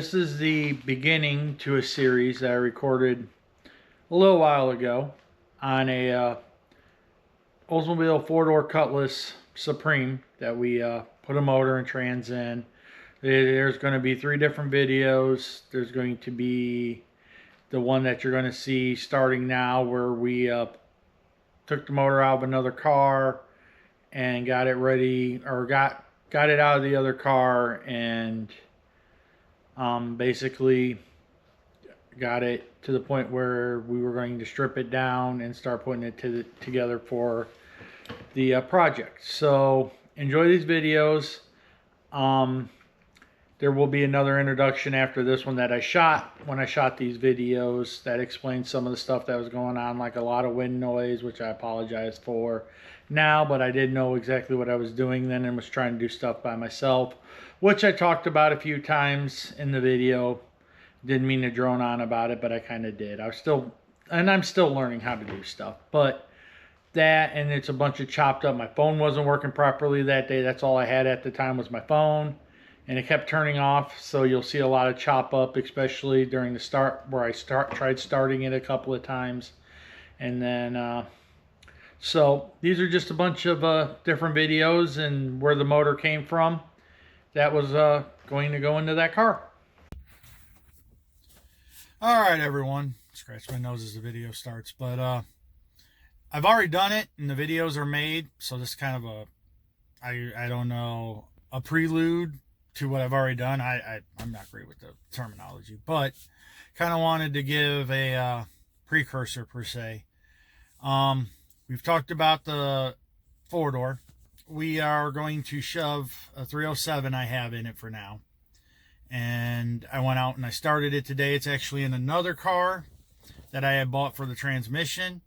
this is the beginning to a series that I recorded a little while ago on a Oldsmobile four-door Cutlass Supreme that we put a motor and trans in. There's going to be 3 different videos. There's going to be the one that you're going to see starting now, where we took the motor out of another car and got it ready, or got it out of the other car, and basically got it to the point where we were going to strip it down and start putting it together for the project. So enjoy these videos. There will be another introduction after this one that I shot when I shot these videos that explains some of the stuff that was going on, like a lot of wind noise, which I apologize for now, but I didn't know exactly what I was doing then and was trying to do stuff by myself, which I talked about a few times in the video. Didn't mean to drone on about it, but I kind of did. I'm still learning how to do stuff, but that, and it's a bunch of chopped up. My phone wasn't working properly that day. That's all I had at the time was my phone, and it kept turning off. So you'll see a lot of chop up, especially during the start, where I tried starting it a couple of times. And then so these are just a bunch of different videos and where the motor came from that was going to go into that car. All right, everyone. Scratch my nose as the video starts, but I've already done it and the videos are made, so this is kind of a, I don't know, a prelude to what I've already done. I'm not great with the terminology, but kind of wanted to give a precursor per se. We've talked about the 4-door. We are going to shove a 307 I have in it for now. And I went out and I started it today. It's actually in another car that I had bought for the transmission.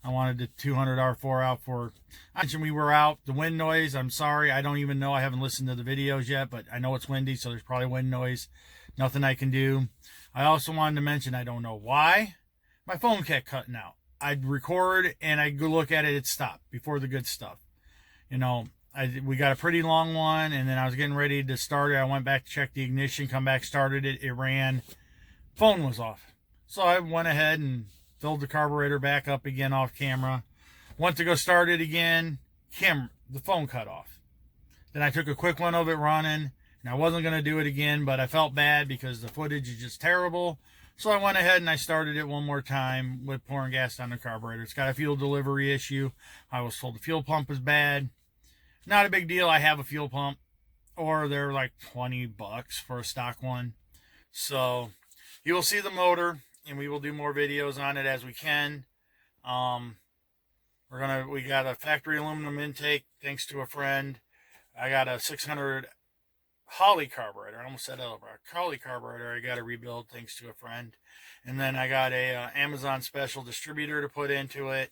I wanted the 200 R4 out for, I mentioned we were out. The wind noise, I'm sorry, I don't even know. I haven't listened to the videos yet, but I know it's windy, so there's probably wind noise. Nothing I can do. I also wanted to mention, I don't know why, my phone kept cutting out. I'd record and I'd go look at it, it'd stop before the good stuff. You know, we got a pretty long one, and then I was getting ready to start it. I went back to check the ignition, come back, started it, it ran. Phone was off. So I went ahead and filled the carburetor back up again off camera. Went to go start it again. The phone cut off. Then I took a quick one of it running, and I wasn't going to do it again, but I felt bad because the footage is just terrible. So I went ahead and I started it one more time with pouring gas down the carburetor. It's got a fuel delivery issue. I was told the fuel pump is bad. Not a big deal. I have a fuel pump, or they're like $20 for a stock one. So you will see the motor, and we will do more videos on it as we can. We got a factory aluminum intake thanks to a friend. I got a 600 Holly carburetor. I almost said Holly carburetor. I got to rebuild thanks to a friend. And then I got a Amazon special distributor to put into it.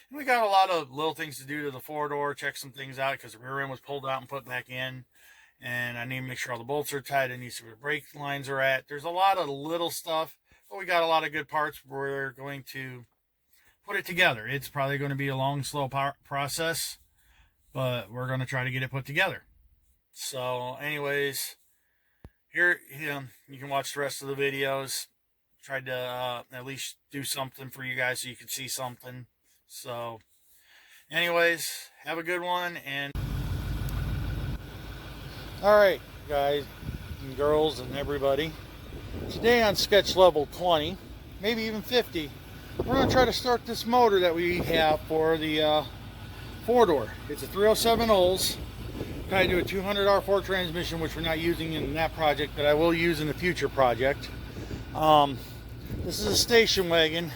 And we got a lot of little things to do to the 4-door. Check some things out because the rear end was pulled out and put back in. And I need to make sure all the bolts are tight. I need to see where the brake lines are at. There's a lot of little stuff, but we got a lot of good parts. We're going to put it together. It's probably going to be a long, slow process, but we're going to try to get it put together. So anyways, here you can watch the rest of the videos. Tried to at least do something for you guys so you can see something. So anyways, have a good one. And all right, guys and girls and everybody, today on sketch level 20, maybe even 50, we're going to try to start this motor that we have for the 4-door. It's a 307 Olds. Try to do a 200 R4 transmission, which we're not using in that project, but I will use in the future project. This is a station wagon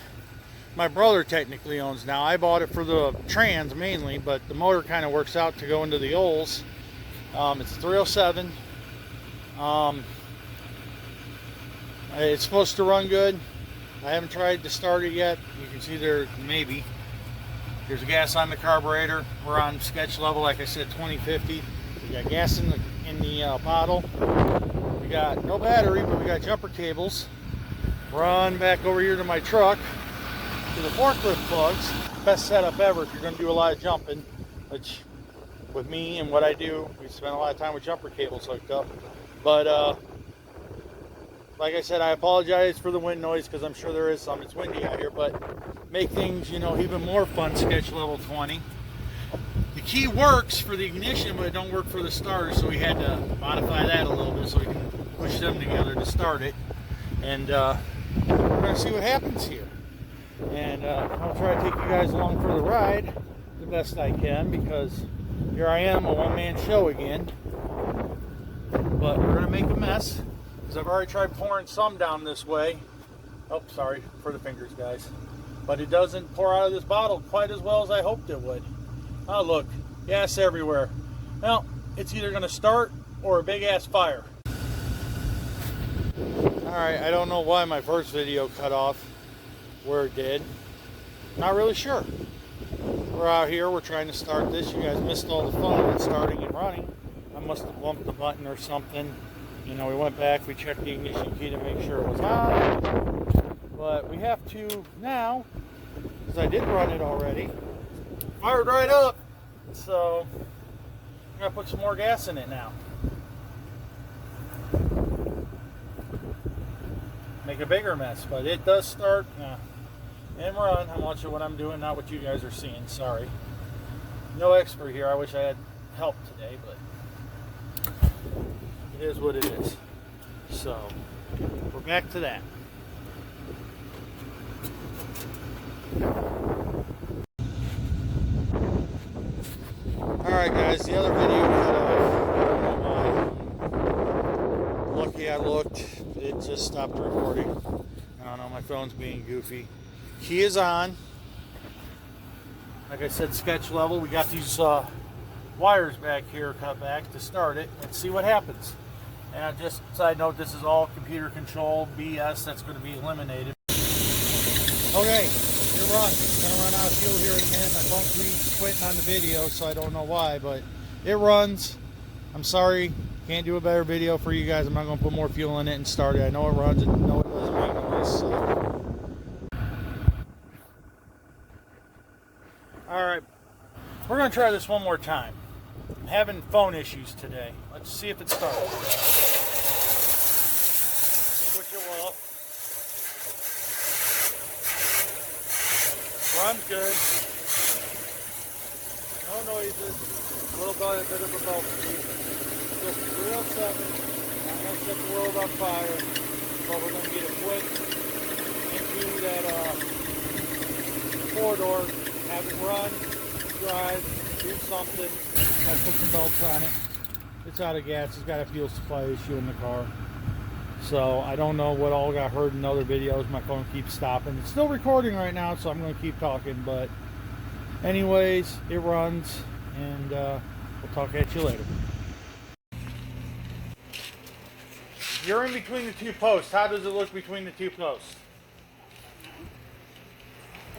my brother technically owns now. I bought it for the trans mainly, but the motor kind of works out to go into the Olds. It's a 307. It's supposed to run good. I haven't tried to start it yet. You can see there's a gas on the carburetor. We're on sketch level, like I said, 2050. We got gas in the bottle. We got no battery, but we got jumper cables. Run back over here to my truck to the forklift plugs. Best setup ever if you're going to do a lot of jumping, which with me and what I do, we spend a lot of time with jumper cables hooked up. But like I said, I apologize for the wind noise because I'm sure there is some. It's windy out here, but make things, you know, even more fun, sketch level 20. The key works for the ignition, but it don't work for the starter, so we had to modify that a little bit so we can push them together to start it. And we're going to see what happens here. And I'll try to take you guys along for the ride the best I can, because here I am, a one-man show again. But we're going to make a mess, because I've already tried pouring some down this way. Oh, sorry for the fingers, guys. But it doesn't pour out of this bottle quite as well as I hoped it would. Oh, look, gas everywhere. Well, it's either going to start or a big-ass fire. Alright, I don't know why my first video cut off where it did. Not really sure. We're out here, we're trying to start this. You guys missed all the fun of it starting and running. I must have bumped the button or something. You know, we went back, we checked the ignition key to make sure it was on. But we have to now, because I did run it already, fired right up. So I'm going to put some more gas in it now. Make a bigger mess, but it does start and run. I'm watching what I'm doing, not what you guys are seeing. Sorry. No expert here. I wish I had help today, but it is what it is. So we're back to that. Alright guys, the other video cut off. I don't know why. Lucky I looked. It just stopped recording. I don't know, my phone's being goofy. Key is on. Like I said, sketch level. We got these wires back here cut back to start it. Let's see what happens. And just side note, this is all computer controlled BS. That's going to be eliminated. Okay, it runs. It's going to run out of fuel here in a minute. My phone keeps quitting on the video, so I don't know why, but it runs. I'm sorry, can't do a better video for you guys. I'm not going to put more fuel in it and start it. I know it runs and know it doesn't make noise. So. Alright, we're going to try this one more time. I'm having phone issues today. Let's see if it starts. Switch it off. Runs good. No noises. A little bit of a belt speed. Just 307. I'm going to set the world on fire. But we're going to get it quick into that corridor. Have it run, drive, do something. I put some belts on it. It's out of gas. It's got a fuel supply issue in the car. So I don't know what all got heard in other videos. My phone keeps stopping. It's still recording right now, so I'm going to keep talking. But anyways, it runs, and we'll talk at you later. You're in between the two posts. How does it look between the two posts?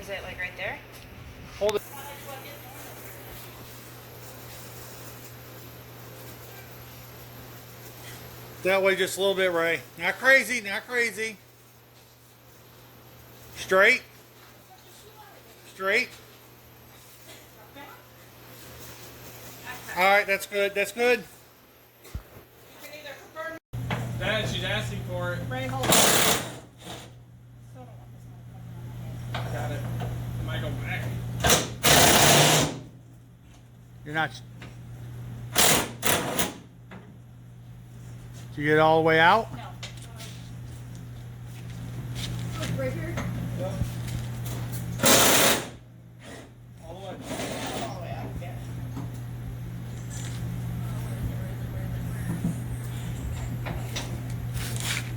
Is it like right there? Hold it. That way just a little bit, Ray. Not crazy, not crazy. Straight. Straight. Alright, that's good, that's good. Dad, she's asking for it. Ray, hold on. Got it. It might go back. You're not... Did you get it all the way out? No. Right here? Yeah. All the way. All the way out, yeah.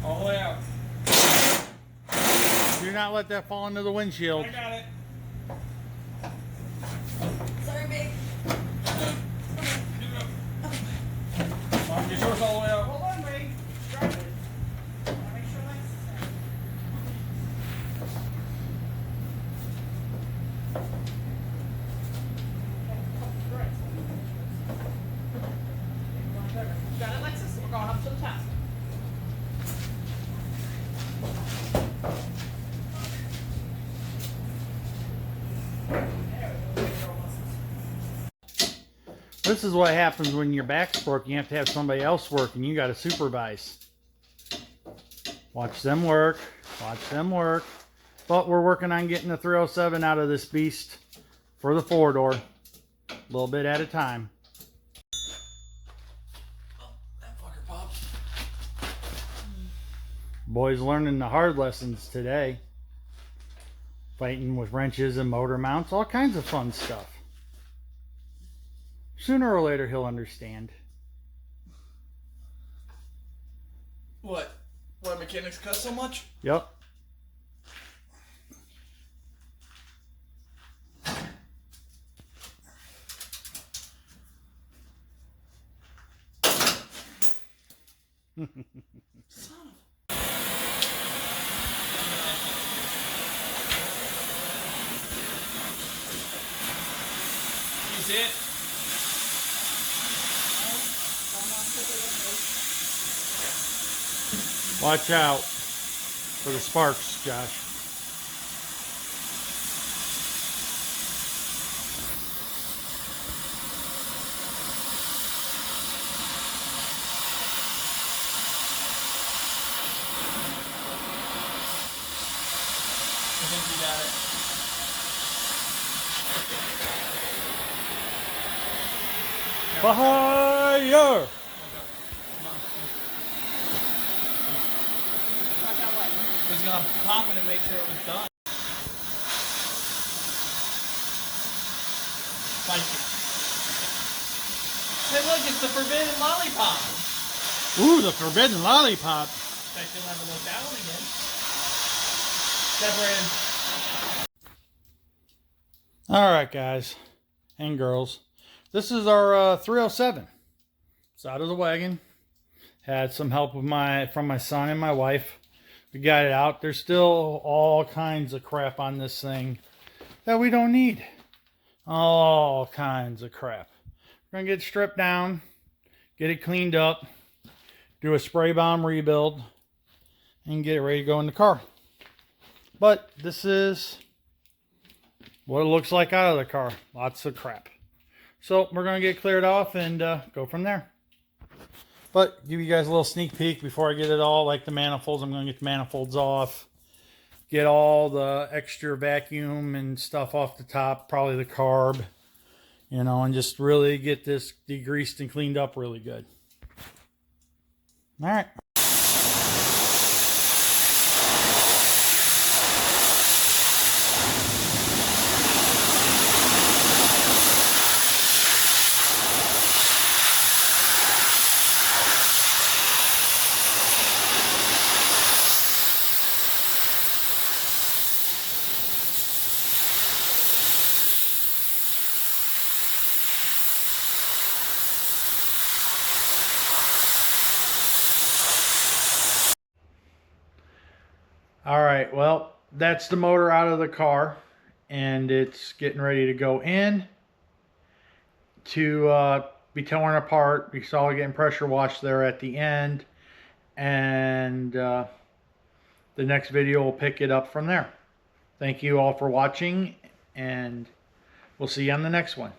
All the way out. Do not let that fall into the windshield. I got it. Sorry, big. Mom, get yours all the way out. Hold on, Ray. Drive it. Make sure Lex is there. Got it, Lexus? We're going up to the top. This is what happens when your back's broke. You have to have somebody else work, and you got to supervise. Watch them work. Watch them work. But we're working on getting the 307 out of this beast for the 4-door. A little bit at a time. Oh, that fucker popped. Boys learning the hard lessons today. Fighting with wrenches and motor mounts. All kinds of fun stuff. Sooner or later he'll understand. What? Why mechanics cuss so much? Yep. Son of You see it? Watch out for the sparks, Josh. I think you got it. Fire! He's gonna pop it and make sure it was done. Like, hey, look, it's the forbidden lollipop. Ooh, the forbidden lollipop. Bet you'll never look that one again. Separated. All right, guys and girls. This is our 307. It's out of the wagon. Had some help with from my son and my wife. We got it out. There's still all kinds of crap on this thing that we don't need. All kinds of crap. We're going to get it stripped down, get it cleaned up, do a spray bomb rebuild, and get it ready to go in the car. But this is what it looks like out of the car. Lots of crap. So we're going to get cleared off and go from there. But give you guys a little sneak peek before I get it all, like the manifolds. I'm going to get the manifolds off. Get all the extra vacuum and stuff off the top. Probably the carb. You know, and just really get this degreased and cleaned up really good. All right. All right, well, that's the motor out of the car, and it's getting ready to go in to be torn apart. You saw it getting pressure washed there at the end, and the next video will pick it up from there. Thank you all for watching, and we'll see you on the next one.